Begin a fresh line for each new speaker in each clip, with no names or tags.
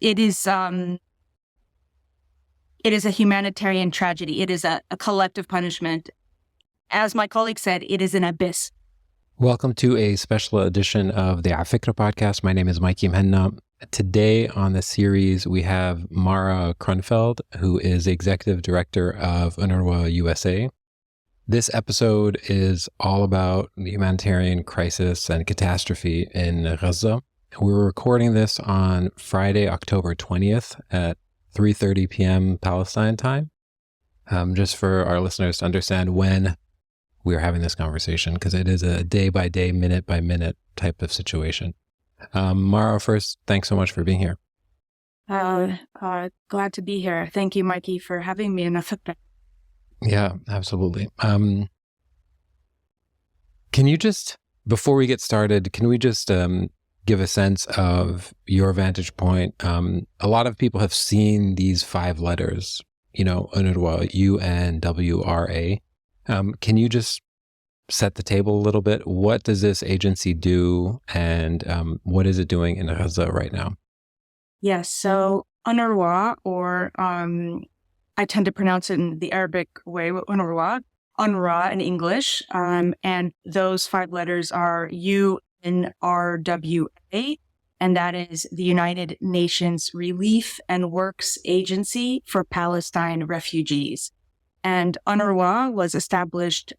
it is a humanitarian tragedy. It is a collective punishment. As my colleague said, it is an abyss.
Welcome to a special edition of the Afikra podcast. My name is Mikey Mhenna. Today on the series, we have Mara Kronenfeld, who is Executive Director of UNRWA-USA. This episode is all about the humanitarian crisis and catastrophe in Gaza. We're recording this on Friday, October 20th at 3:30 p.m. Palestine time. Just for our listeners to understand when we are having this conversation, because it is a day-by-day, minute-by-minute type of situation. Mara, first, thanks so much for being here.
Glad to be here. Thank you, Mikey, for having me in afikra.
Yeah, absolutely. Can you just, before we get started, can we just give a sense of your vantage point? A lot of people have seen these 5 letters, UNRWA, UNWRA. Can you just set the table a little bit? What does this agency do, and what is it doing in Gaza right now?
Yes, so UNRWA, or I tend to pronounce it in the Arabic way, UNRWA in English, and those 5 letters are UNRWA, and that is the United Nations Relief and Works Agency for Palestine Refugees. And UNRWA was established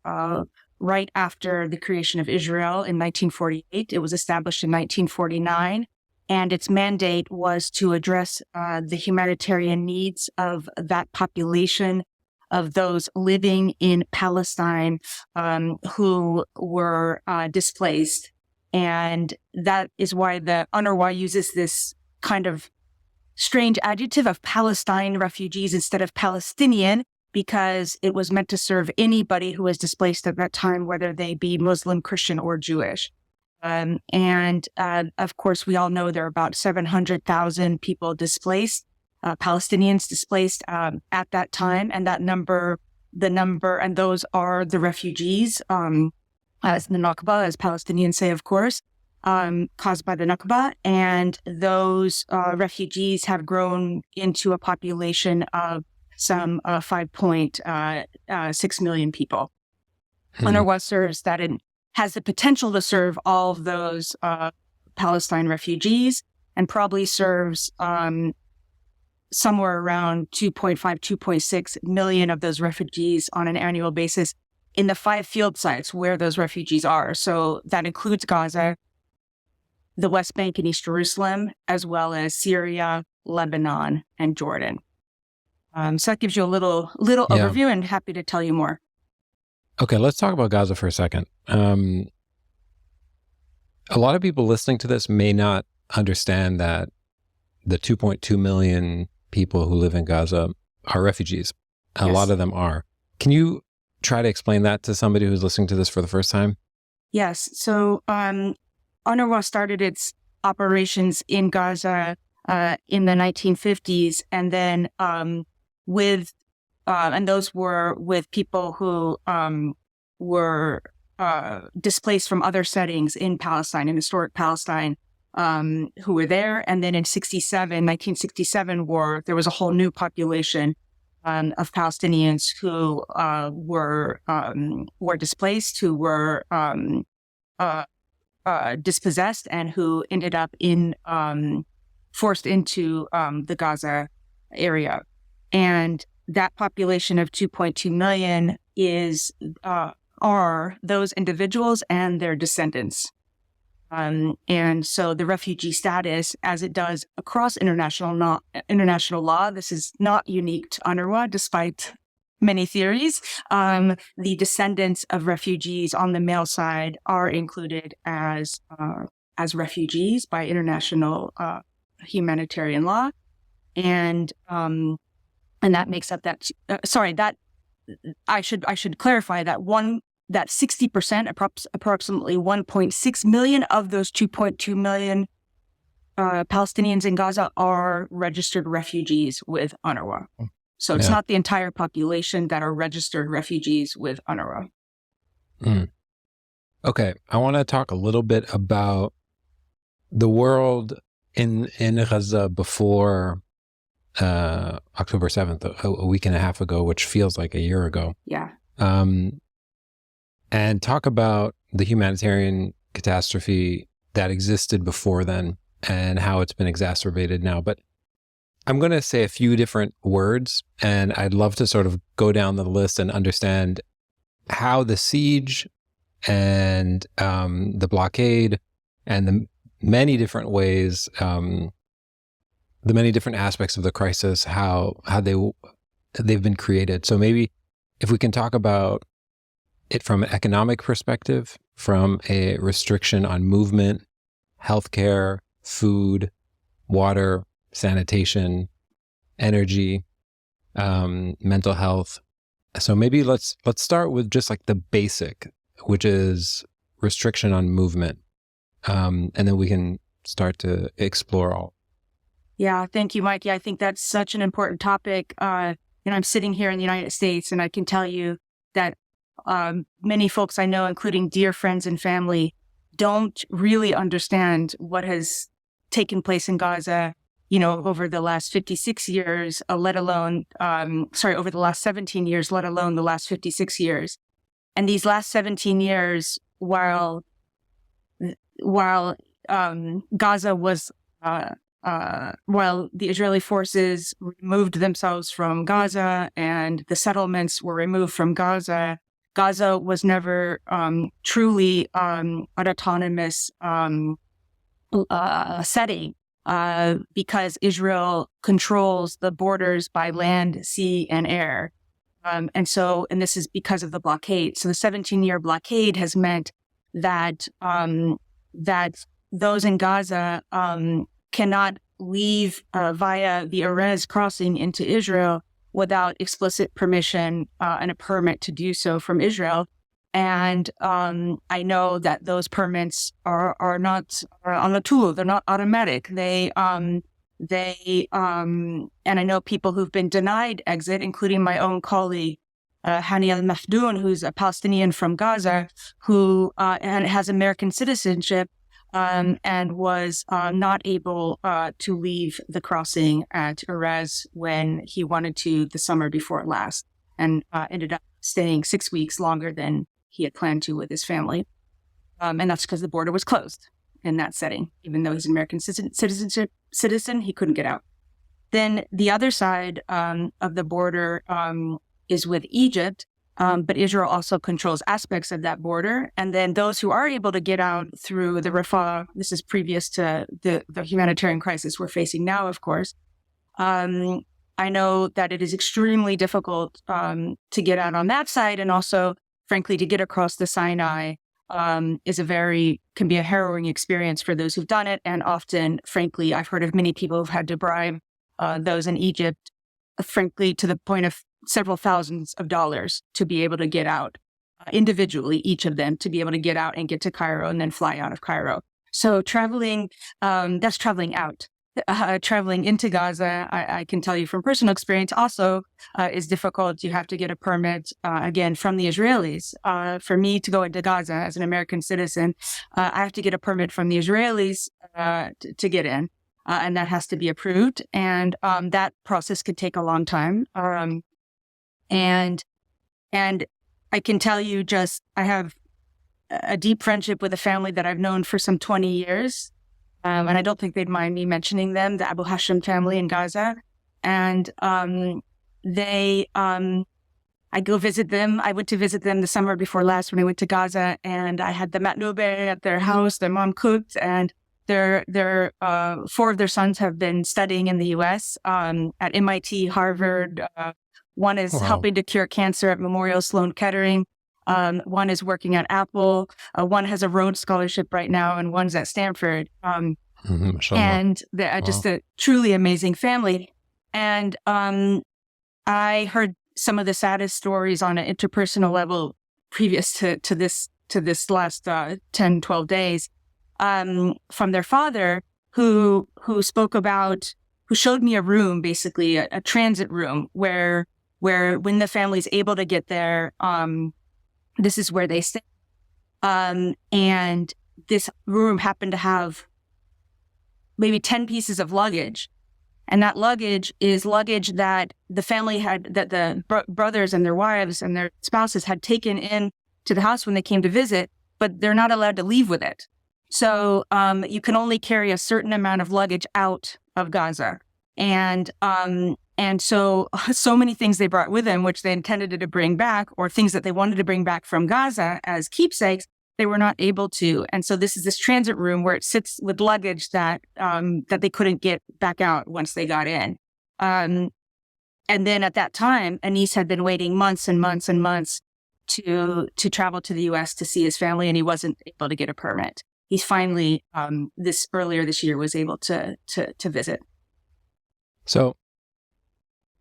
right after the creation of Israel in 1948. It was established in 1949, and its mandate was to address the humanitarian needs of that population of those living in Palestine who were displaced. And that is why the UNRWA uses this kind of strange adjective of Palestine refugees instead of Palestinian, because it was meant to serve anybody who was displaced at that time, whether they be Muslim, Christian, or Jewish. Of course, we all know there are about 700,000 people displaced, Palestinians displaced at that time. And and those are the refugees, as the Nakba, as Palestinians say, of course, caused by the Nakba. And those refugees have grown into a population of some 5.6 million people. UNRWA serves that and has the potential to serve all of those Palestine refugees, and probably serves somewhere around 2.5, 2.6 million of those refugees on an annual basis in the 5 field sites where those refugees are. So that includes Gaza, the West Bank and East Jerusalem, as well as Syria, Lebanon, and Jordan. So that gives you a little overview, and happy to tell you more.
Okay, let's talk about Gaza for a second. A lot of people listening to this may not understand that the 2.2 million people who live in Gaza are refugees. A lot of them are. Can you try to explain that to somebody who's listening to this for the first time?
Yes. So UNRWA started its operations in Gaza in the 1950s, and then and those were with people who were displaced from other settings in Palestine, in historic Palestine, who were there. And then in 1967 war, there was a whole new population of Palestinians who were displaced, who were dispossessed, and who ended up forced into the Gaza area. And that population of 2.2 million are those individuals and their descendants. And so the refugee status, as it does across international law, this is not unique to UNRWA, despite many theories. The descendants of refugees on the male side are included as refugees by international humanitarian law, and that makes up that. I should clarify that 60%, approximately 1.6 million of those 2.2 million Palestinians in Gaza are registered refugees with UNRWA. So it's not the entire population that are registered refugees with UNRWA.
Okay, I want to talk a little bit about the world in Gaza before October 7th, a week and a half ago, which feels like a year ago.
Yeah.
And talk about the humanitarian catastrophe that existed before then and how it's been exacerbated now. But I'm going to say a few different words, and I'd love to sort of go down the list and understand how the siege and the blockade and the many different ways, the many different aspects of the crisis, how they've been created. So maybe if we can talk about it from an economic perspective, from a restriction on movement, healthcare, food, water, sanitation, energy, mental health. So maybe let's start with just like the basic, which is restriction on movement. And then we can start to explore all.
Yeah, thank you, Mikey. I think that's such an important topic. I'm sitting here in the United States, and I can tell you that many folks I know, including dear friends and family, don't really understand what has taken place in Gaza, over the last 56 years, over the last 17 years, let alone the last 56 years. And these last 17 years, while Gaza was, while the Israeli forces removed themselves from Gaza and the settlements were removed from Gaza, Gaza was never truly an autonomous setting because Israel controls the borders by land, sea, and air. And this is because of the blockade. So the 17-year blockade has meant that that those in Gaza cannot leave via the Erez crossing into Israel without explicit permission and a permit to do so from Israel. And I know that those permits are not on the tool; they're not automatic. And I know people who've been denied exit, including my own colleague Hani al-Mafdoun, who's a Palestinian from Gaza, who and has American citizenship. And was not able to leave the crossing at Erez when he wanted to the summer before last, and ended up staying 6 weeks longer than he had planned to with his family. And that's because the border was closed in that setting. Even though he's an American citizen, he couldn't get out. Then the other side of the border is with Egypt. But Israel also controls aspects of that border. And then those who are able to get out through the Rafah, this is previous to the humanitarian crisis we're facing now, of course. I know that it is extremely difficult to get out on that side. And also, frankly, to get across the Sinai can be a harrowing experience for those who've done it. And often, frankly, I've heard of many people who've had to bribe those in Egypt, frankly, to the point of several thousands of dollars to be able to get out individually, each of them to be able to get out and get to Cairo and then fly out of Cairo. So traveling, that's traveling out. Traveling into Gaza, I can tell you from personal experience also is difficult. You have to get a permit, again, from the Israelis. For me to go into Gaza as an American citizen, I have to get a permit from the Israelis to get in. And that has to be approved. And that process could take a long time. And I can tell you I have a deep friendship with a family that I've known for some 20 years. And I don't think they'd mind me mentioning them, the Abu Hashim family in Gaza. And I go visit them. I went to visit them the summer before last when I went to Gaza, and I had the matnoube at their house. Their mom cooked, and their 4 of their sons have been studying in the U.S. At MIT, Harvard. One is helping to cure cancer at Memorial Sloan Kettering. One is working at Apple. One has a Rhodes Scholarship right now, and one's at Stanford. And they're just a truly amazing family. And I heard some of the saddest stories on an interpersonal level previous to this last 10, 12 days from their father, who showed me a room, basically a transit room where when the family's able to get there, this is where they stay. And this room happened to have maybe 10 pieces of luggage. And that luggage is luggage that the family had, that the brothers and their wives and their spouses had taken in to the house when they came to visit, but they're not allowed to leave with it. So you can only carry a certain amount of luggage out of Gaza. And so many things they brought with them, which they intended to bring back, or things that they wanted to bring back from Gaza as keepsakes, they were not able to. And so this is this transit room where it sits with luggage that they couldn't get back out once they got in. And then at that time, Anis had been waiting months and months and months to travel to the U.S. to see his family, and he wasn't able to get a permit. He's finally, earlier this year, was able to visit.
So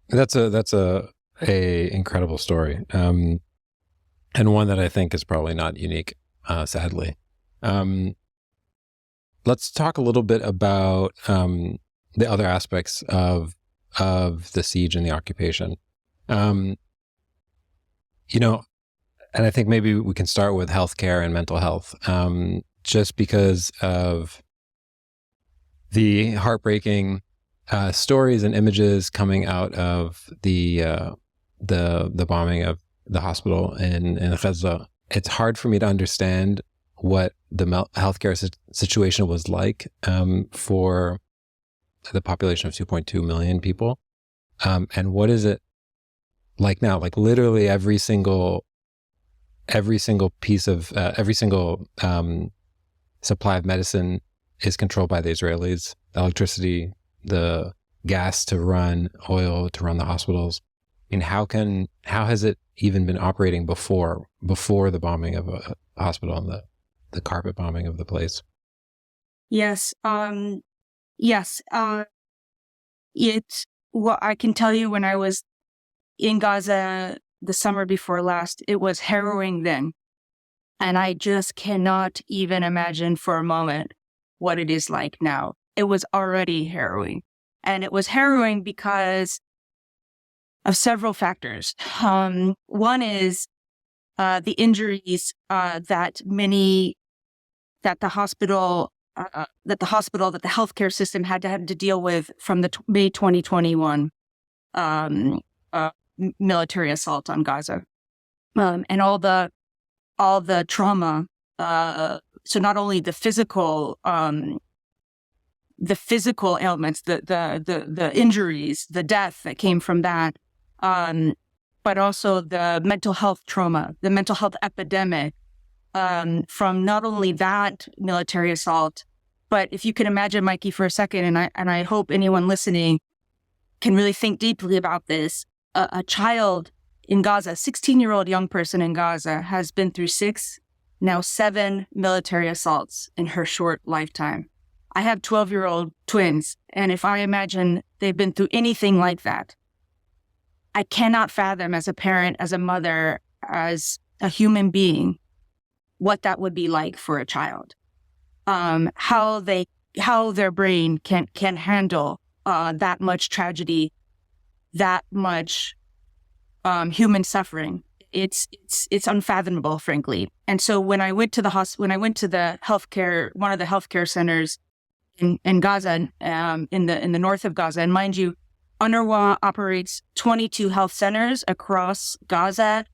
that's a incredible story, and one that I think is probably not unique, sadly. Let's talk a little bit about the other aspects of the siege and the occupation. And I think maybe we can start with healthcare and mental health, just because of the heartbreaking stories and images coming out of the bombing of the hospital in Gaza. It's hard for me to understand what the healthcare situation was like for the population of 2.2 million people, and what is it like now? Like literally every single piece of every single supply of medicine is controlled by the Israelis. Electricity, the gas to run, oil to run the hospitals. I mean, how has it even been operating before the bombing of a hospital and the carpet bombing of the place?
Yes. Well, I can tell you, when I was in Gaza the summer before last, it was harrowing then. And I just cannot even imagine for a moment what it is like now. It was already harrowing. And it was harrowing because of several factors. One is the injuries that the healthcare system had to deal with from the May 2021 military assault on Gaza, and all the trauma. So not only the physical ailments, the injuries, the death that came from that, but also the mental health trauma, the mental health epidemic from not only that military assault, but if you can imagine, Mikey, for a second, and I hope anyone listening can really think deeply about this. A child in Gaza, 16-year-old young person in Gaza, has been through 7 military assaults in her short lifetime. I have 12-year-old twins, and if I imagine they've been through anything like that, I cannot fathom as a parent, as a mother, as a human being, what that would be like for a child. How their brain can handle that much tragedy, that much human suffering. It's unfathomable, frankly. And so when I went to the healthcare, one of the healthcare centers in Gaza, in the north of Gaza, and mind you, UNRWA operates 22 health centers across Gaza.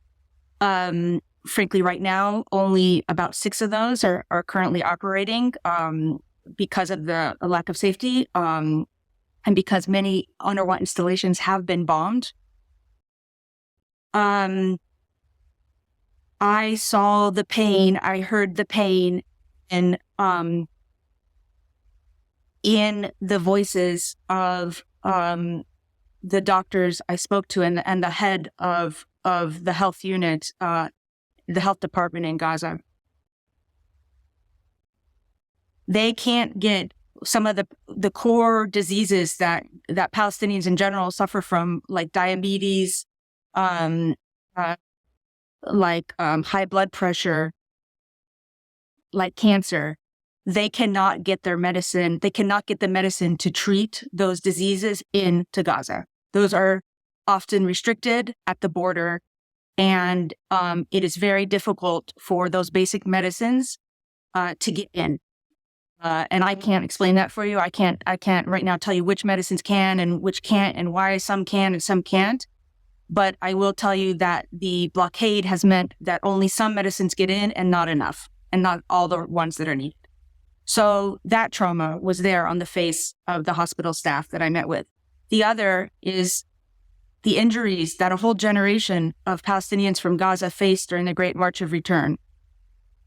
Frankly, right now, only about 6 of those are currently operating because of the lack of safety, and because many UNRWA installations have been bombed. I saw the pain, I heard the pain, and in the voices of the doctors I spoke to and the head of the health unit, the health department in Gaza. They can't get some of the core diseases that Palestinians in general suffer from, like diabetes, high blood pressure, like cancer. They cannot get their medicine. They cannot get the medicine to treat those diseases into Gaza. Those are often restricted at the border, and it is very difficult for those basic medicines to get in. And I can't explain that for you. I can't right now tell you which medicines can and which can't and why some can and some can't. But I will tell you that the blockade has meant that only some medicines get in and not enough, and not all the ones that are needed. So that trauma was there on the face of the hospital staff that I met with. The other is the injuries that a whole generation of Palestinians from Gaza faced during the Great March of Return,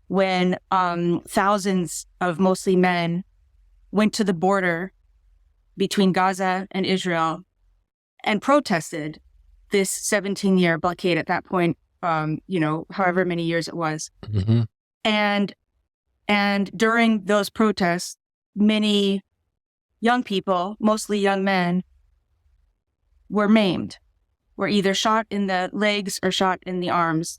when thousands of mostly men went to the border between Gaza and Israel and protested this 17-year blockade at that point, however many years it was.
Mm-hmm.
And during those protests, many young people, mostly young men, were maimed, were either shot in the legs or shot in the arms.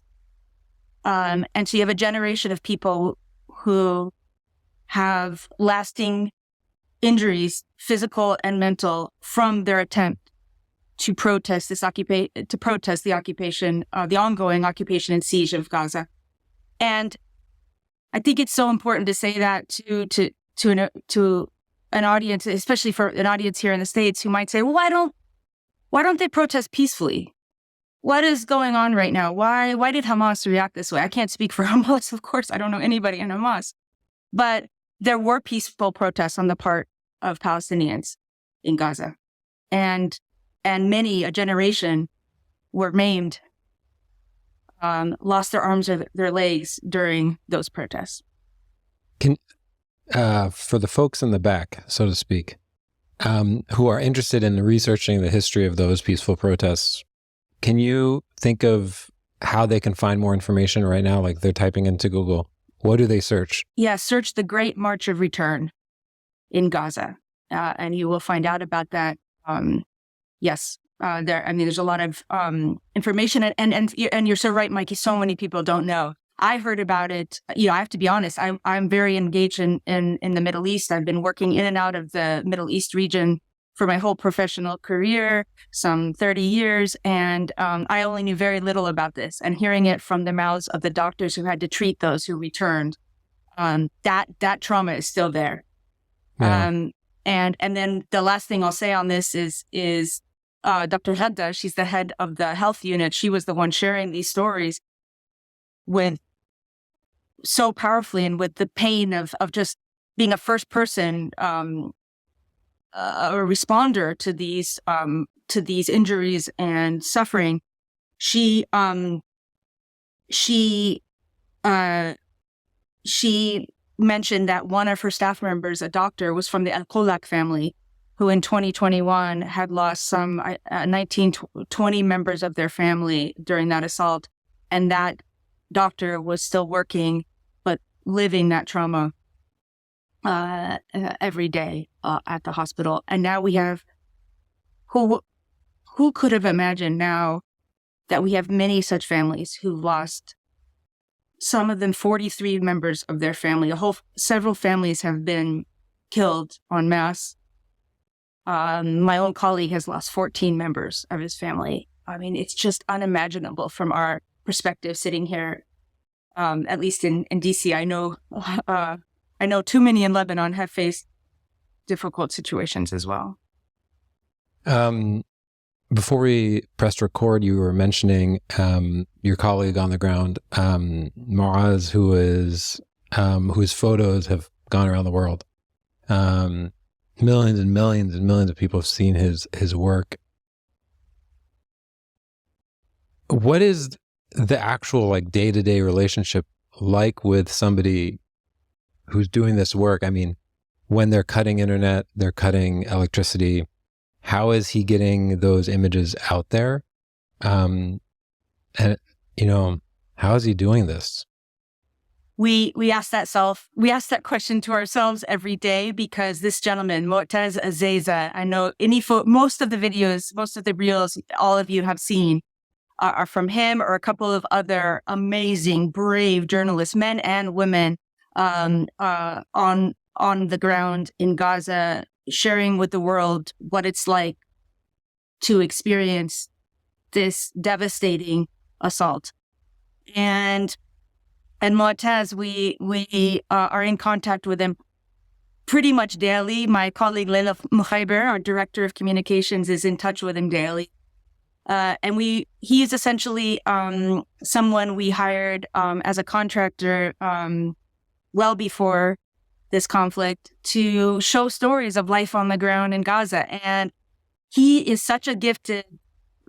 And so you have a generation of people who have lasting injuries, physical and mental, from their attempt to protest the occupation, the ongoing occupation and siege of Gaza. And I think it's so important to say that to an audience, especially for an audience here in the States, who might say, well, why don't they protest peacefully? What is going on right now? Why did Hamas react this way? I can't speak for Hamas, of course. I don't know anybody in Hamas. But there were peaceful protests on the part of Palestinians in Gaza. And many, a generation, were maimed, lost their arms or their legs during those protests.
For the folks in the back, so to speak, who are interested in researching the history of those peaceful protests, can you think of how they can find more information right now? Like they're typing into Google. What do they search?
Yeah, search the Great March of Return in Gaza, and you will find out about that. Yes, there's a lot of information, and you're so right, Mikey. So many people don't know. I heard about it. I have to be honest. I'm very engaged in the Middle East. I've been working in and out of the Middle East region for my whole professional career, some 30 years, and I only knew very little about this. And hearing it from the mouths of the doctors who had to treat those who returned, that trauma is still there. Yeah. And then the last thing I'll say on this is Dr. Hadda, she's the head of the health unit. She was the one sharing these stories with so powerfully, and with the pain of just being a first person, a responder to these injuries and suffering. She mentioned that one of her staff members, a doctor, was from the Al-Qulaq family, who in 2021 had lost some 20 members of their family during that assault. And that doctor was still working, but living that trauma every day at the hospital. And now we have, who could have imagined now that we have many such families who lost, some of them 43 members of their family. Several families have been killed en masse. My own colleague has lost 14 members of his family. I mean, it's just unimaginable from our perspective sitting here, at least in DC. I know too many in Lebanon have faced difficult situations as well.
Before we pressed record, you were mentioning your colleague on the ground, Muaz, whose photos have gone around the world. Millions and millions and millions of people have seen his work. What is the actual day-to-day relationship like with somebody who's doing this work? I mean, when they're cutting internet, they're cutting electricity, how is he getting those images out there? And, how is he doing this?
We ask that question to ourselves every day, because this gentleman, Mu'taz Azeza, I know most of the videos, most of the reels all of you have seen are from him or a couple of other amazing, brave journalists, men and women, on the ground in Gaza, sharing with the world what it's like to experience this devastating assault. And Mu'taz, we are in contact with him pretty much daily. My colleague Leila Mukhaiber, our director of communications, is in touch with him daily. And he is essentially someone we hired as a contractor well before this conflict to show stories of life on the ground in Gaza. And he is such a gifted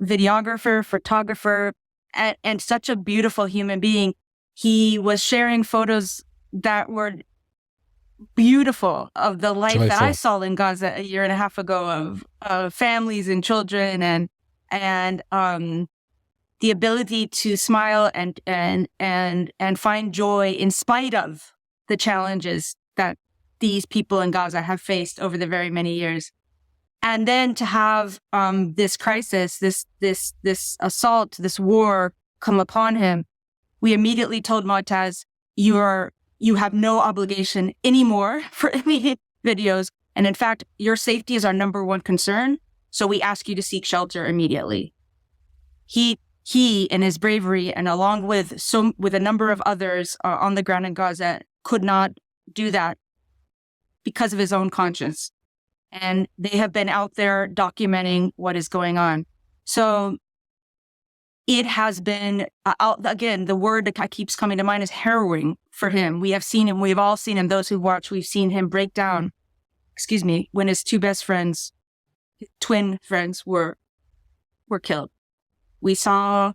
videographer, photographer, and such a beautiful human being. He was sharing photos that were beautiful of the life
Joyful.
that I saw in Gaza a year and a half ago of families and children and the ability to smile and find joy in spite of the challenges that these people in Gaza have faced over the very many years. And then to have this crisis, this assault, this war come upon him, we immediately told Mu'taz, you have no obligation anymore for any videos. And in fact, your safety is our number one concern. So we ask you to seek shelter immediately. He in his bravery and along with a number of others on the ground in Gaza could not do that because of his own conscience. And they have been out there documenting what is going on. So it has been, again, the word that keeps coming to mind is harrowing for him. We have seen him, we've all seen him, those who watch, we've seen him break down, when his two best friends, twin friends were killed. We saw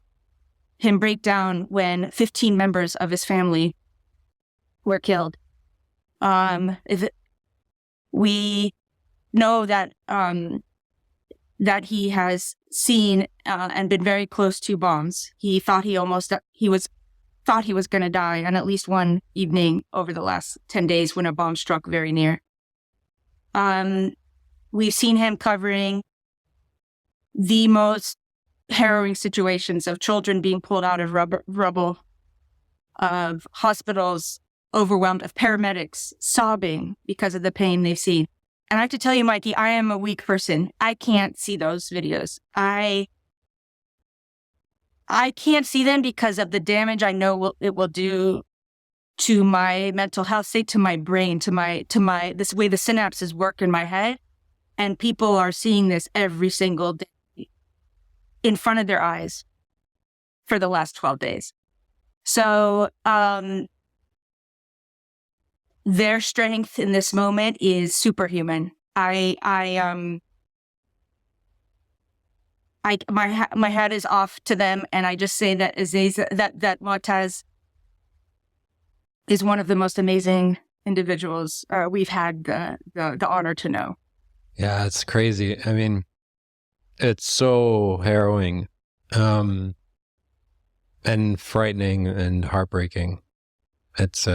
him break down when 15 members of his family were killed. We know that he has seen and been very close to bombs. He thought he was going to die on at least one evening over the last 10 days when a bomb struck very near. We've seen him covering the most harrowing situations of children being pulled out of rubble, of hospitals overwhelmed, of paramedics sobbing because of the pain they've seen. And I have to tell you, Mikey, I am a weak person. I can't see those videos. I can't see them because of the damage I know it will do to my mental health state, to my brain, to my this way the synapses work in my head. And people are seeing this every single day in front of their eyes for the last 12 days. So their strength in this moment is superhuman. My hat is off to them, and I just say that that Mu'taz is one of the most amazing individuals we've had the honor to know.
Yeah, it's crazy. I mean, it's so harrowing, and frightening and heartbreaking. It's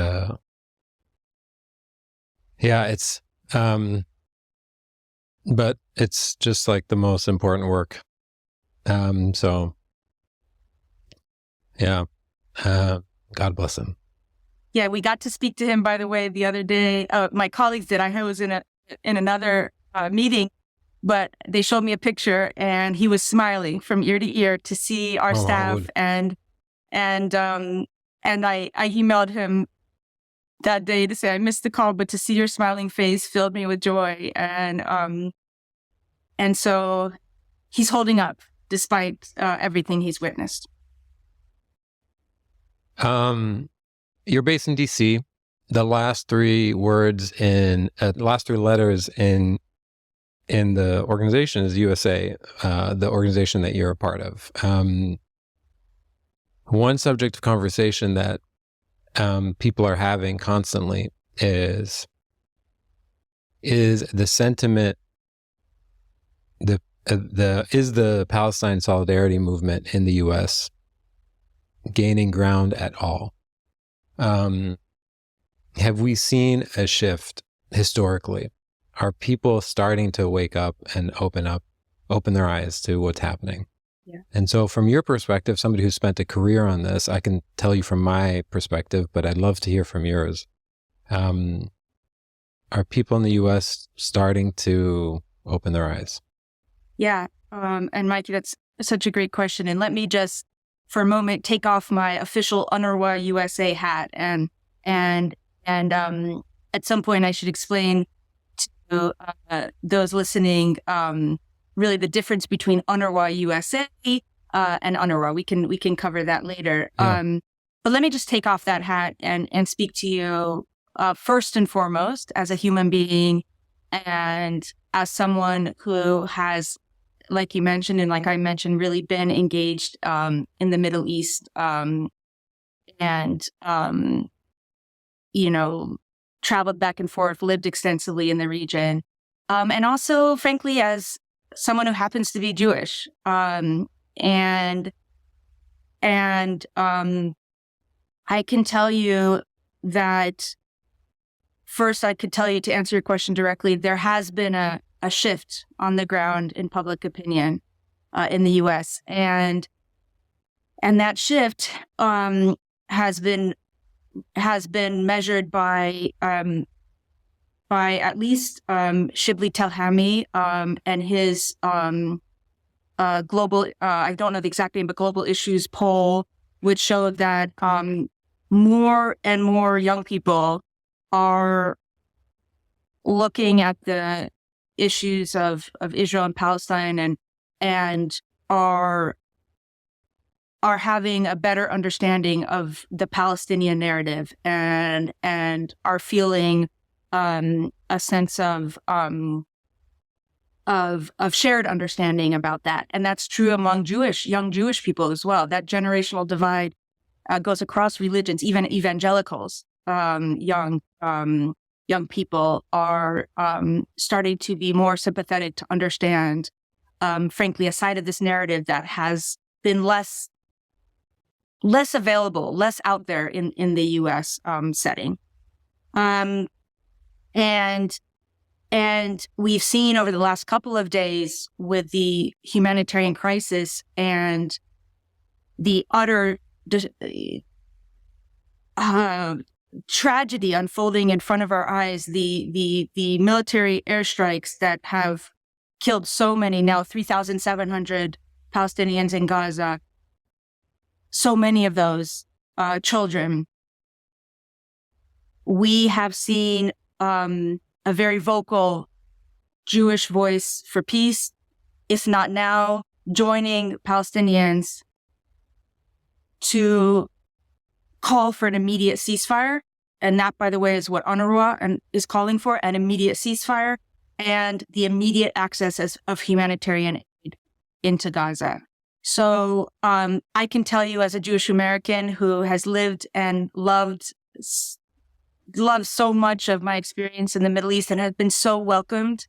but it's just like the most important work. So yeah, God bless him.
Yeah, we got to speak to him, by the way, the other day. My colleagues did. I was in another meeting, but they showed me a picture, and he was smiling from ear to ear to see our staff, and I emailed him that day to say I missed the call, but to see your smiling face filled me with joy, and so he's holding up despite everything he's witnessed.
You're based in DC. The last three letters in the organization is USA, the organization that you're a part of. One subject of conversation that people are having constantly is the sentiment, is the Palestine Solidarity Movement in the U.S. gaining ground at all? Have we seen a shift historically? Are people starting to wake up and open their eyes to what's happening?
Yeah.
And so from your perspective, somebody who's spent a career on this, I can tell you from my perspective, but I'd love to hear from yours. Are people in the U.S. starting to open their eyes? Yeah.
And Mikey, that's such a great question. And let me just, for a moment, take off my official UNRWA-USA hat. And at some point I should explain those listening really the difference between UNRWA-USA and UNRWA. We can cover that later.
Yeah.
But let me just take off that hat and speak to you first and foremost as a human being and as someone who has, like you mentioned and like I mentioned, really been engaged in the Middle East and traveled back and forth, lived extensively in the region, and also, frankly, as someone who happens to be Jewish, and I can tell you that first, I could tell you, to answer your question directly, there has been a shift on the ground in public opinion in the U.S. and that shift has been measured by at least Shibli Telhami and his global, I don't know the exact name, but Global Issues poll, which showed that more and more young people are looking at the issues of Israel and Palestine and are having a better understanding of the Palestinian narrative and are feeling a sense of shared understanding about that. And that's true among young Jewish people as well. That generational divide goes across religions, even evangelicals. Young people are starting to be more sympathetic to understand, frankly, a side of this narrative that has been less available, less out there in the U.S. Setting. And we've seen over the last couple of days with the humanitarian crisis and the utter tragedy unfolding in front of our eyes, the military airstrikes that have killed so many, now 3,700 Palestinians in Gaza, so many of those children. We have seen a very vocal Jewish voice for peace, if not now, joining Palestinians to call for an immediate ceasefire. And that, by the way, is what UNRWA is calling for, an immediate ceasefire and the immediate access of humanitarian aid into Gaza. So I can tell you, as a Jewish American who has lived and loved so much of my experience in the Middle East and has been so welcomed,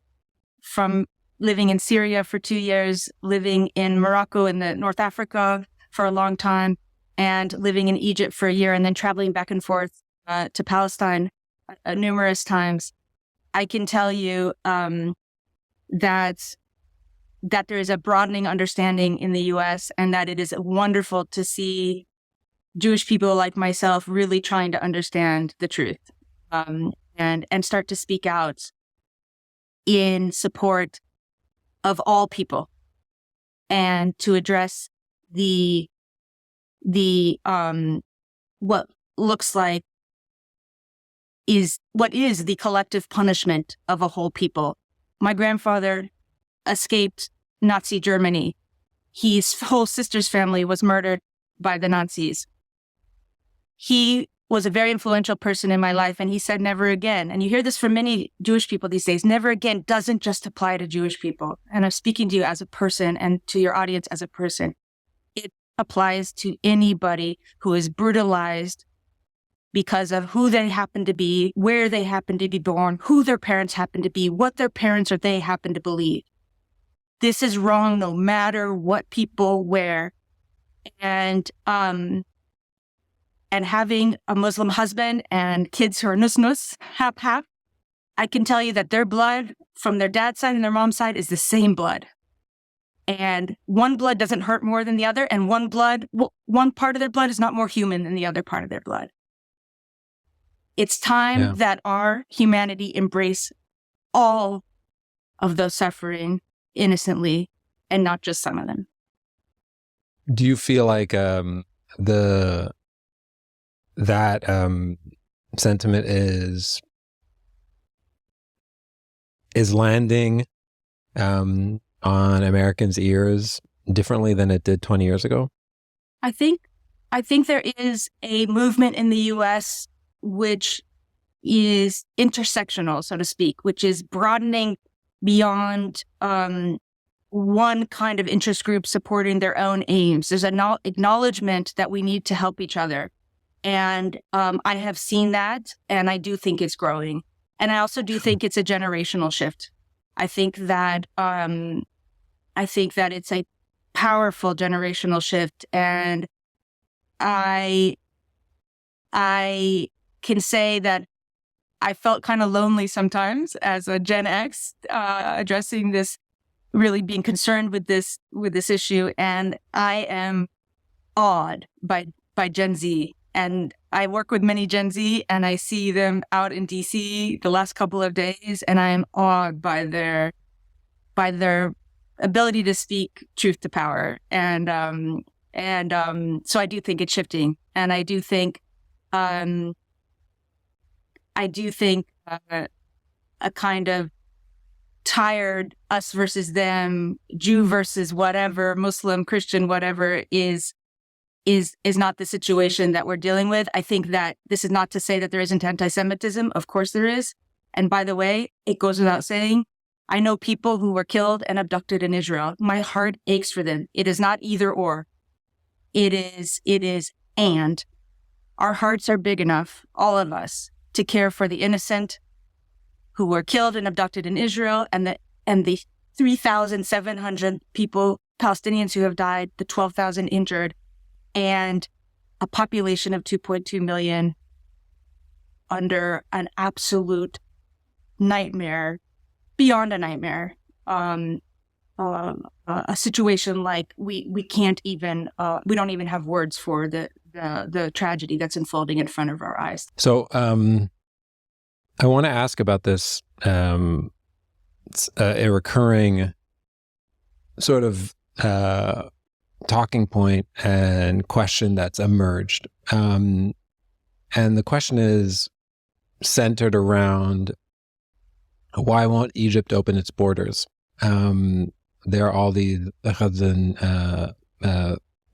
from living in Syria for 2 years, living in Morocco in the North Africa for a long time, and living in Egypt for a year, and then traveling back and forth to Palestine numerous times. I can tell you that there is a broadening understanding in the U.S. and that it is wonderful to see Jewish people like myself really trying to understand the truth and start to speak out in support of all people and to address what looks like what is the collective punishment of a whole people. My grandfather escaped Nazi Germany. His whole sister's family was murdered by the Nazis. He was a very influential person in my life, and he said never again. And you hear this from many Jewish people these days. Never again doesn't just apply to Jewish people. And I'm speaking to you as a person and to your audience as a person. It applies to anybody who is brutalized because of who they happen to be, where they happen to be born, who their parents happen to be, what their parents or they happen to believe. This is wrong no matter what people wear. And having a Muslim husband and kids who are nus-nus, half-half, I can tell you that their blood from their dad's side and their mom's side is the same blood. And one blood doesn't hurt more than the other, and one part of their blood is not more human than the other part of their blood. It's time that our humanity embrace all of those suffering innocently and not just some of them.
Do you feel like that sentiment is is landing on Americans' ears differently than it did 20 years ago?
I think there is a movement in the U.S. which is intersectional, so to speak, which is broadening beyond one kind of interest group supporting their own aims. There's an acknowledgement that we need to help each other. And I have seen that, and I do think it's growing. And I also do think it's a generational shift. I think that it's a powerful generational shift. And I can say that I felt kind of lonely sometimes as a Gen X, addressing this, really being concerned with this issue. And I am awed by Gen Z. And I work with many Gen Z, and I see them out in DC the last couple of days, and I am awed by their ability to speak truth to power. And so I do think it's shifting, and I do think a kind of tired us versus them, Jew versus whatever, Muslim, Christian, whatever is not the situation that we're dealing with. I think that this is not to say that there isn't anti-Semitism. Of course there is. And by the way, it goes without saying, I know people who were killed and abducted in Israel. My heart aches for them. It is not either or. It is and. Our hearts are big enough, all of us, to care for the innocent who were killed and abducted in Israel, and the 3,700 people, Palestinians who have died, the 12,000 injured, and a population of 2.2 million under an absolute nightmare, beyond a nightmare, a situation like we can't even, we don't even have words for the tragedy that's unfolding in front of our eyes.
So I want to ask about this, it's a recurring sort of talking point and question that's emerged. And the question is centered around, why won't Egypt open its borders? There are all these Palestinians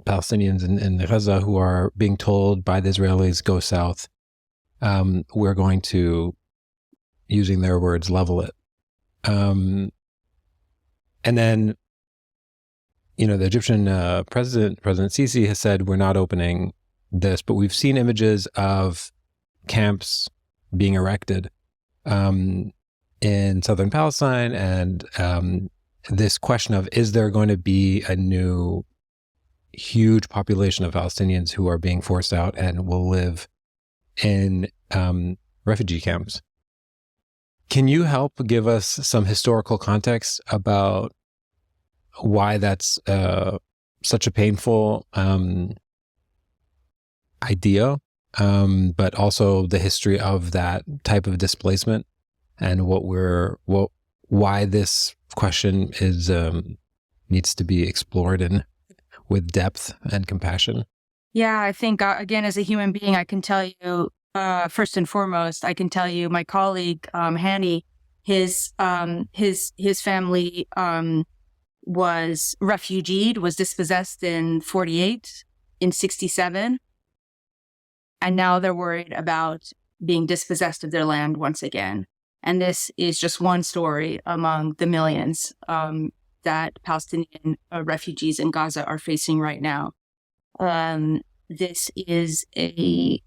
in Gaza who are being told by the Israelis, go south. We're going to, using their words, level it. And then, the Egyptian President Sisi has said, we're not opening this, but we've seen images of camps being erected in southern Palestine. And this question of, is there going to be a new huge population of Palestinians who are being forced out and will live in refugee camps? Can you help give us some historical context about why that's such a painful idea, but also the history of that type of displacement, and why this question is needs to be explored with depth and compassion?
Yeah, I think again, as a human being, I can tell you first and foremost, I can tell you my colleague Hani, his family was refugeed, was dispossessed in 48, in 67. And now they're worried about being dispossessed of their land once again. And this is just one story among the millions that Palestinian refugees in Gaza are facing right now. This is a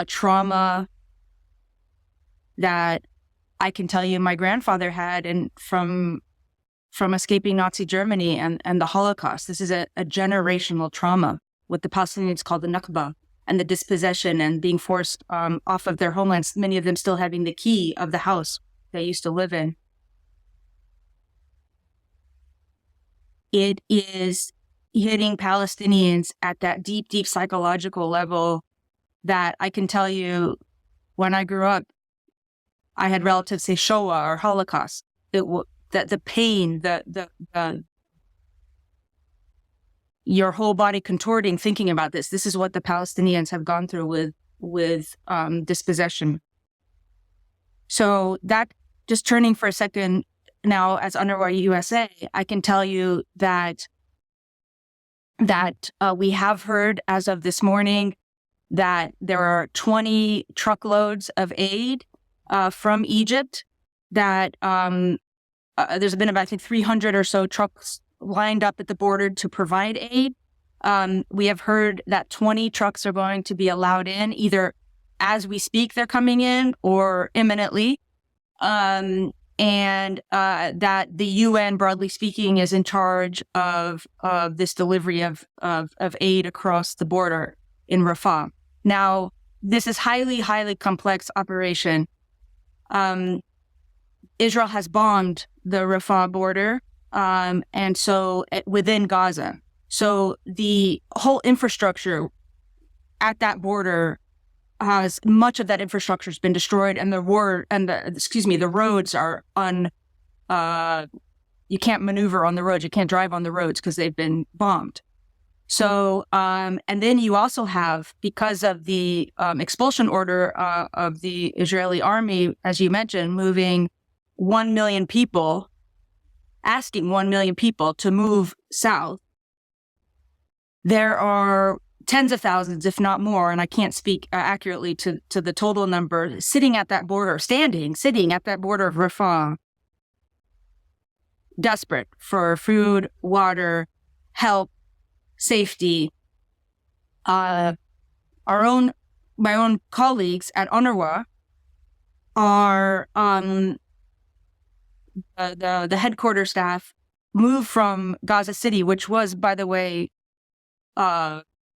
trauma that I can tell you my grandfather had, and from escaping Nazi Germany and the Holocaust. This is a generational trauma, what the Palestinians call the Nakba, and the dispossession and being forced off of their homelands, many of them still having the key of the house they used to live in. It is hitting Palestinians at that deep, deep psychological level that I can tell you, when I grew up, I had relatives say Shoah or Holocaust. That the pain, your whole body contorting, thinking about this. This is what the Palestinians have gone through with dispossession. So that just turning for a second now as UNRWA-USA, I can tell you that we have heard as of this morning that there are 20 truckloads of aid from Egypt, that there's been about, I think, 300 or so trucks lined up at the border to provide aid. We have heard that 20 trucks are going to be allowed in, either as we speak they're coming in or imminently. And that the UN, broadly speaking, is in charge of this delivery of aid across the border in Rafah. Now, this is highly complex operation. Israel has bombed the Rafah border, and so within Gaza. So the whole infrastructure at that border has, much of that infrastructure has been destroyed, and the roads are you can't maneuver on the roads, you can't drive on the roads because they've been bombed. So, and then you also have, because of the expulsion order of the Israeli army, as you mentioned, moving 1 million people, asking 1 million people to move south. There are tens of thousands, if not more, and I can't speak accurately to the total number, sitting at that border of Rafah, desperate for food, water, help, safety. My own colleagues at UNRWA are the headquarters staff moved from Gaza City, which was, by the way,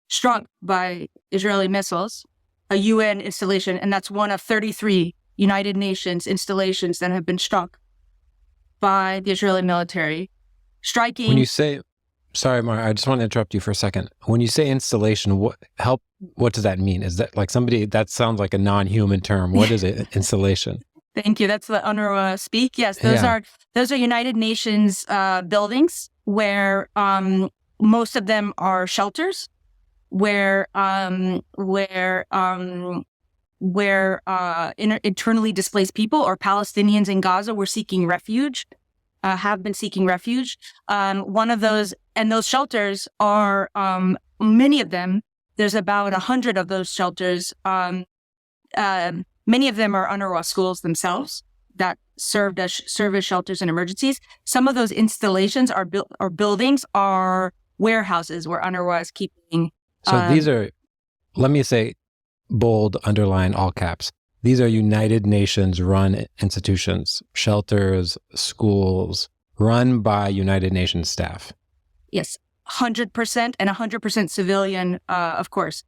struck by Israeli missiles, a UN installation, and that's one of 33 United Nations installations that have been struck by the Israeli military. Striking.
When you say, sorry, Mara, I just want to interrupt you for a second. When you say installation, what does that mean? Is that like that sounds like a non-human term. What is it, installation?
Thank you. That's the UNRWA speak. Yes, those are United Nations buildings where most of them are shelters, where internally displaced people or Palestinians in Gaza were seeking refuge, have been seeking refuge. One of those, and those shelters are, many of them, there's about 100 of those shelters. Many of them are UNRWA schools themselves that serve as shelters in emergencies. Some of those installations or buildings are warehouses where UNRWA is keeping.
So these are, let me say, bold, underline, all caps. These are United Nations run institutions, shelters, schools, run by United Nations staff.
Yes, 100% and 100% civilian, of course.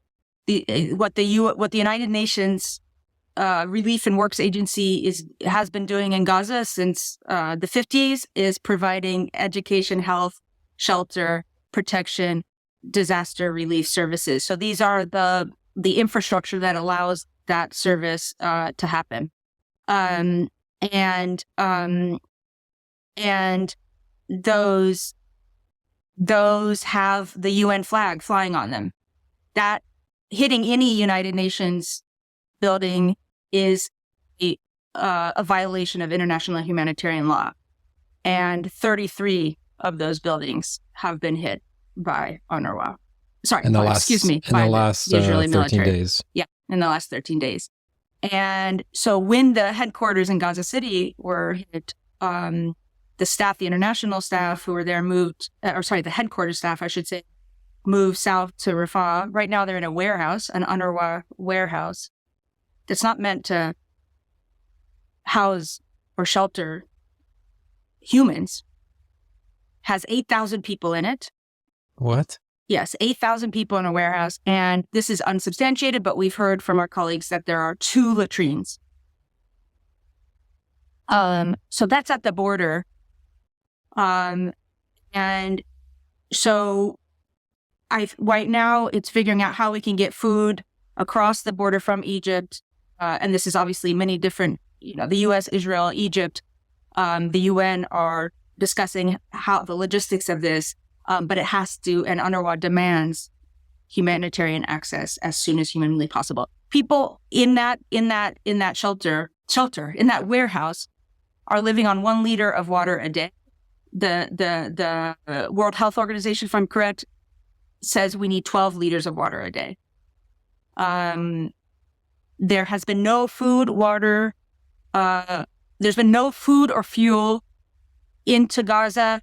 What the United Nations Relief and Works Agency has been doing in Gaza since the 50s is providing education, health, shelter, protection, disaster relief services. So these are the infrastructure that allows that service to happen. And those have the UN flag flying on them. That hitting any United Nations building is a violation of international humanitarian law. And 33 of those buildings have been hit by UNRWA. Sorry,
in the last 13 days.
Yeah, in the last 13 days. And so when the headquarters in Gaza City were hit, the international staff who were there the headquarters staff, I should say, moved south to Rafah. Right now they're in a warehouse, an UNRWA warehouse that's not meant to house or shelter humans, has 8,000 people in it.
What?
Yes, 8,000 people in a warehouse. And this is unsubstantiated, but we've heard from our colleagues that there are 2 latrines. So that's at the border. And so right now it's figuring out how we can get food across the border from Egypt. And this is obviously many different, the US, Israel, Egypt, the UN are discussing how the logistics of this. But it has to, and UNRWA demands humanitarian access as soon as humanly possible. People in that shelter, in that warehouse, are living on 1 liter of water a day. The World Health Organization, if I'm correct, says we need 12 liters of water a day. There has been no food, water. There's been no food or fuel into Gaza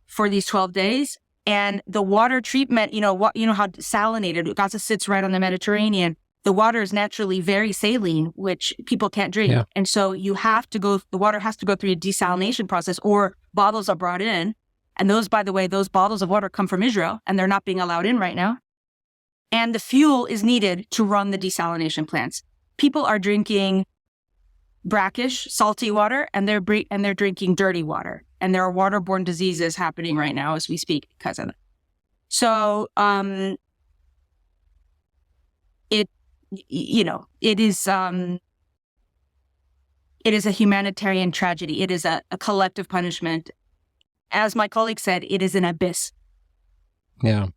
for these 12 days. And the water treatment, you know how salinated Gaza sits right on the Mediterranean. The water is naturally very saline, which people can't drink.
Yeah.
And so the water has to go through a desalination process, or bottles are brought in. And those, by the way, those bottles of water come from Israel, and they're not being allowed in right now. And the fuel is needed to run the desalination plants. People are drinking brackish, salty water, and they're drinking dirty water. And there are waterborne diseases happening right now as we speak because of it. So, it is a humanitarian tragedy. It is a collective punishment. As my colleague said, it is an abyss.
Yeah.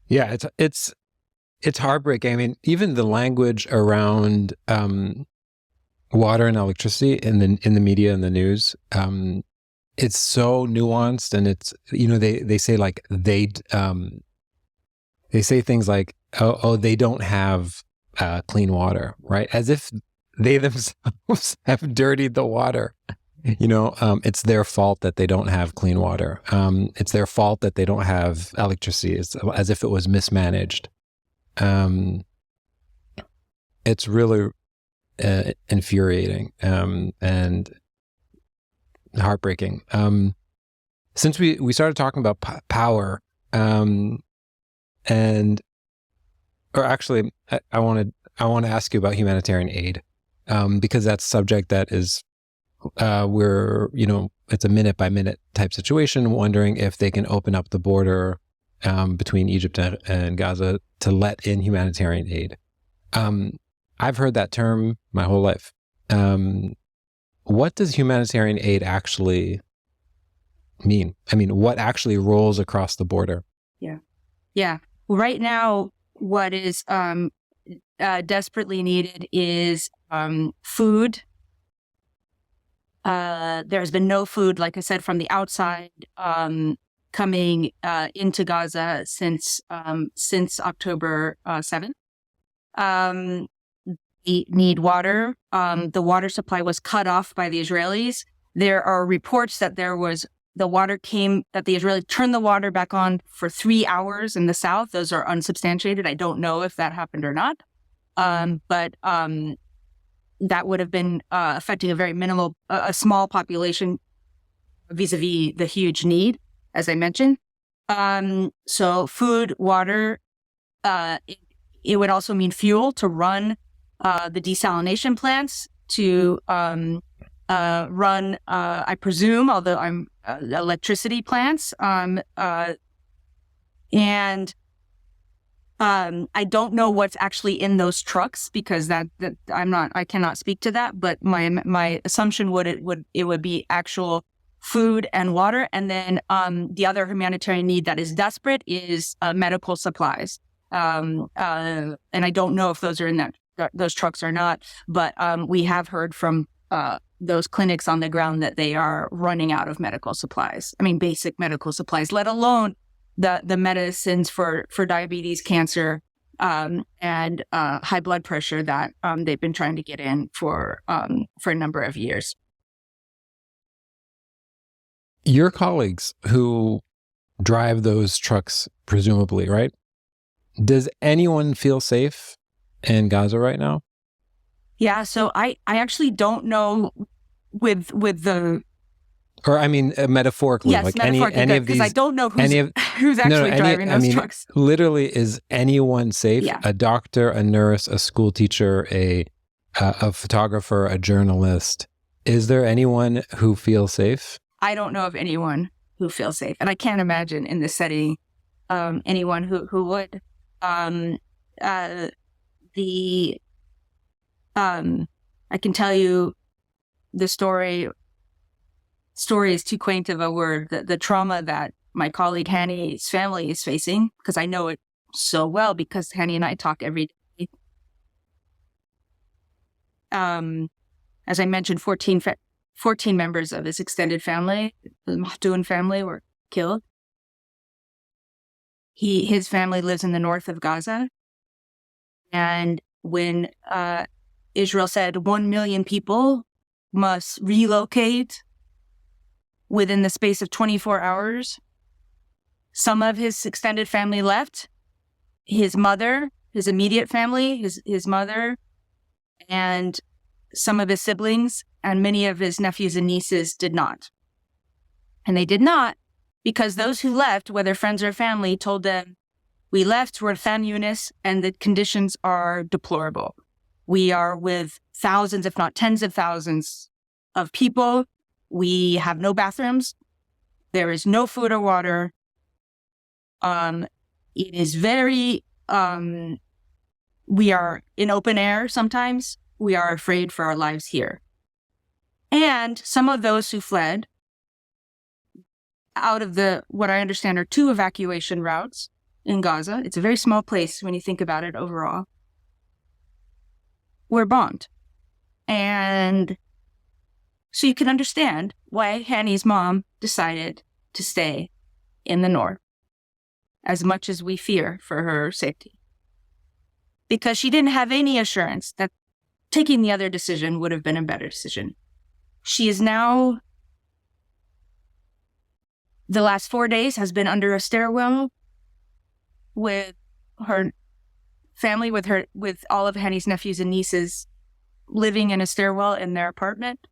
Yeah, it's heartbreaking. I mean, even the language around water and electricity in the media and the news, it's so nuanced, and it's, they say like they say things like, oh, they don't have clean water, right? As if they themselves have dirtied the water. It's their fault that they don't have clean water. It's their fault that they don't have electricity. It's as if it was mismanaged. It's really infuriating and heartbreaking. Since we started talking about power, or actually, I want to ask you about humanitarian aid, because that's a subject that is. It's a minute by minute type situation, wondering if they can open up the border between Egypt and Gaza to let in humanitarian aid. I've heard that term my whole life. What does humanitarian aid actually mean? I mean, what actually rolls across the border?
Yeah. Right now, what is desperately needed is food. There's been no food, like I said, from the outside coming into Gaza since October 7th. We need water. The water supply was cut off by the Israelis. There are reports that the Israelis turned the water back on for 3 hours in the south. Those are unsubstantiated. I don't know if that happened or not. But that would have been affecting a small population vis-a-vis the huge need, as I mentioned. So food, water, it would also mean fuel to run the desalination plants, to run, I presume, although electricity plants. And I don't know what's actually in those trucks, because I cannot speak to that, but my assumption it would be actual food and water. And then the other humanitarian need that is desperate is medical supplies. And I don't know if those are in those trucks or not, but we have heard from those clinics on the ground that they are running out of medical supplies. I mean, basic medical supplies, let alone the medicines for diabetes, cancer, and high blood pressure that they've been trying to get in for a number of years.
Your colleagues who drive those trucks, presumably, right? Does anyone feel safe in Gaza right now?
Yeah, so I actually don't know with the.
Or I mean, metaphorically,
yes,
like
metaphorically,
any of these.
Because I don't know who's actually driving those trucks.
Literally, is anyone safe?
Yeah.
A doctor, a nurse, a school teacher, a photographer, a journalist. Is there anyone who feels safe?
I don't know of anyone who feels safe, and I can't imagine in this setting anyone who would. I can tell you the story. Story is too quaint of a word. The trauma that my colleague Hanny's family is facing, because I know it so well, because Hanny and I talk every day. As as I mentioned, 14 members of his extended family, the Mahdoun family, were killed. His family lives in the north of Gaza. And when Israel said 1 million people must relocate within the space of 24 hours, some of his extended family left. His mother, his immediate family, his mother, and some of his siblings, and many of his nephews and nieces did not. And they did not because those who left, whether friends or family, told them, we left, we're Khan Yunis, and the conditions are deplorable. We are with thousands, if not tens of thousands of people. We have no bathrooms. There is no food or water. It is very, we are in open air sometimes. We are afraid for our lives here. And some of those who fled out of what I understand are 2 evacuation routes in Gaza, it's a very small place when you think about it overall, were bombed. And so you can understand why Hani's mom decided to stay in the north, as much as we fear for her safety. Because she didn't have any assurance that taking the other decision would have been a better decision. She is now, the last 4 days, has been under a stairwell with her family, with all of Hani's nephews and nieces, living in a stairwell in their apartment,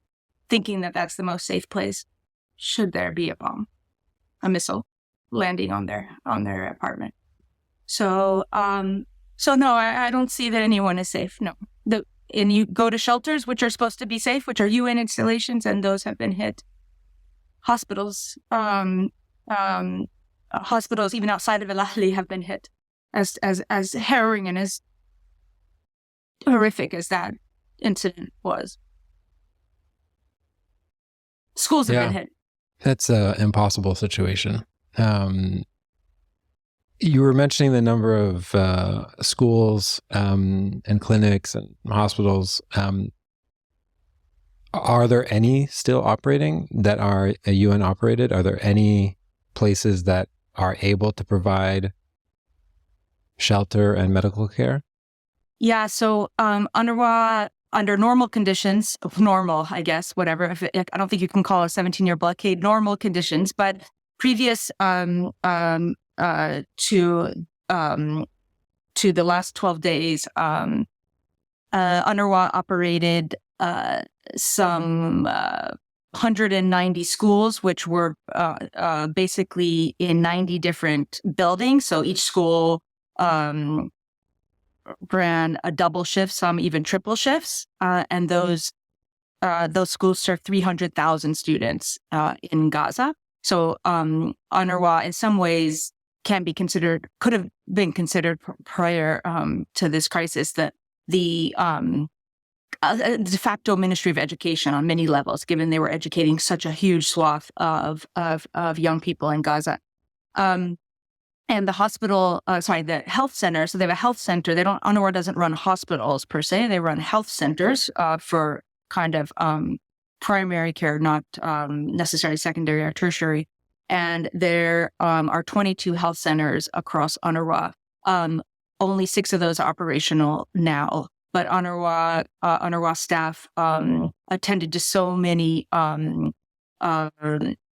thinking that that's the most safe place should there be a missile landing on their apartment. So no, I don't see that anyone is safe. No, and you go to shelters which are supposed to be safe, which are UN installations, and those have been hit. Hospitals, hospitals even outside of Al Ahli have been hit. As harrowing and as horrific as that incident was, schools have been hit.
That's an impossible situation. You were mentioning the number of schools and clinics and hospitals. Are there any still operating that are UN operated? Are there any places that are able to provide shelter and medical care?
Yeah, so UNRWA, under normal conditions, normal, I guess, whatever. I don't think you can call a 17-year blockade normal conditions, but previous to the last 12 days, UNRWA operated some 190 schools, which were basically in 90 different buildings. So each school ran a double shift, some even triple shifts, and those schools served 300,000 students in Gaza. So UNRWA, in some ways, could have been considered prior to this crisis that the de facto Ministry of Education on many levels, given they were educating such a huge swath of young people in Gaza. And the hospital, the health center, so they have a health center. UNRWA doesn't run hospitals per se. They run health centers for kind of primary care, not necessarily secondary or tertiary. And there are 22 health centers across UNRWA. Only 6 of those are operational now. But UNRWA staff attended to so many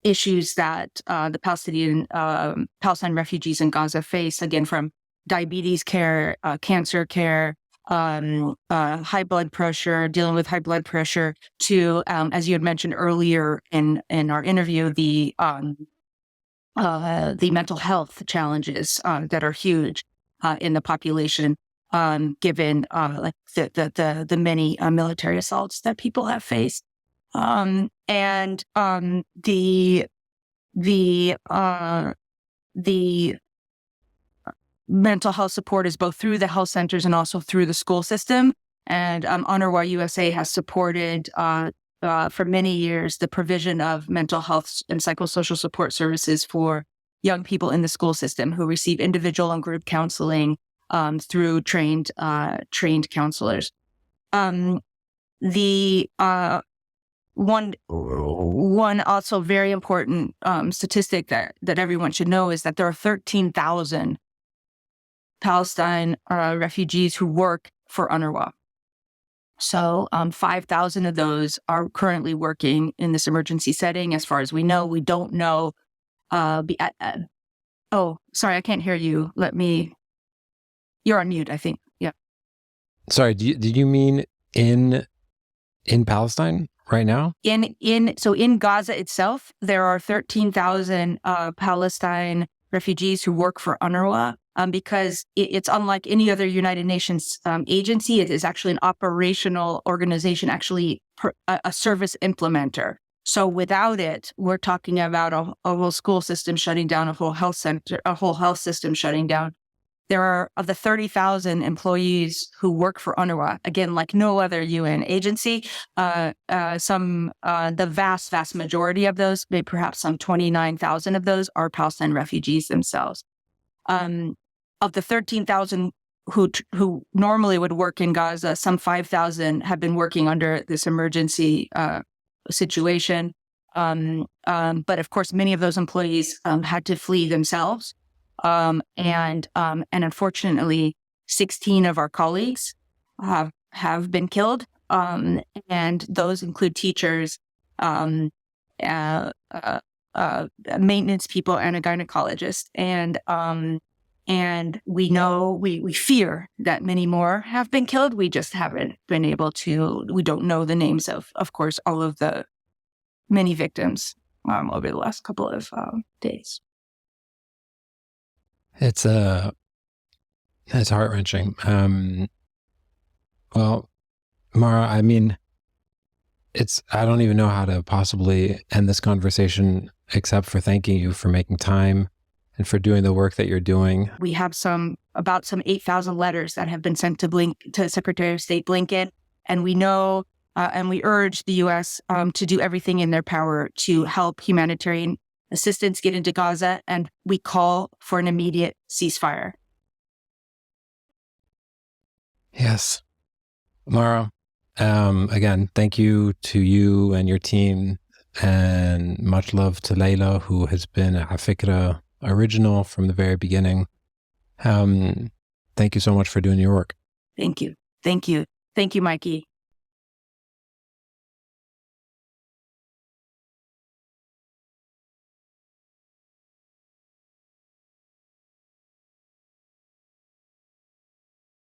issues that the Palestinian refugees in Gaza face, again, from diabetes care, cancer care, high blood pressure, dealing with high blood pressure, to, as you had mentioned earlier in our interview, the mental health challenges that are huge in the population, given like the many military assaults that people have faced. And the mental health support is both through the health centers and also through the school system. And UNRWA-USA has supported for many years the provision of mental health and psychosocial support services for young people in the school system who receive individual and group counseling through trained counselors. The one also very important statistic that everyone should know is that there are 13,000 Palestine refugees who work for UNRWA. So 5,000 of those are currently working in this emergency setting. As far as we know, we don't know. Oh, sorry, I can't hear you. You're on mute, I think. Yeah.
Sorry, did you mean in Palestine right now?
So in Gaza itself, there are 13,000 Palestine refugees who work for UNRWA. Because it's unlike any other United Nations agency, it is actually an operational organization, actually a service implementer. So without it, we're talking about a whole school system shutting down, a whole health system shutting down. There are, of the 30,000 employees who work for UNRWA, again, like no other UN agency, the vast majority of those, maybe perhaps some 29,000 of those, are Palestine refugees themselves. Of the 13,000 who normally would work in Gaza, some 5,000 have been working under this emergency situation. But of course, many of those employees had to flee themselves. And unfortunately, 16 of our colleagues have been killed. And those include teachers, maintenance people, and a gynecologist. And we know, we fear that many more have been killed. We just haven't been able to, we don't know the names of course, all of the many victims over the last couple of days.
It's heart-wrenching. Well, Mara, I mean, I don't even know how to possibly end this conversation except for thanking you for making time and for doing the work that you're doing.
We have about 8,000 letters that have been sent to Secretary of State Blinken, and we know and we urge the U.S. To do everything in their power to help humanitarian assistance get into Gaza, and we call for an immediate ceasefire.
Yes. Mara, again, thank you to you and your team, and much love to Layla, who has been a Afikra original from the very beginning. Thank you so much for doing your work.
Thank you. Thank you. Thank you, Mikey.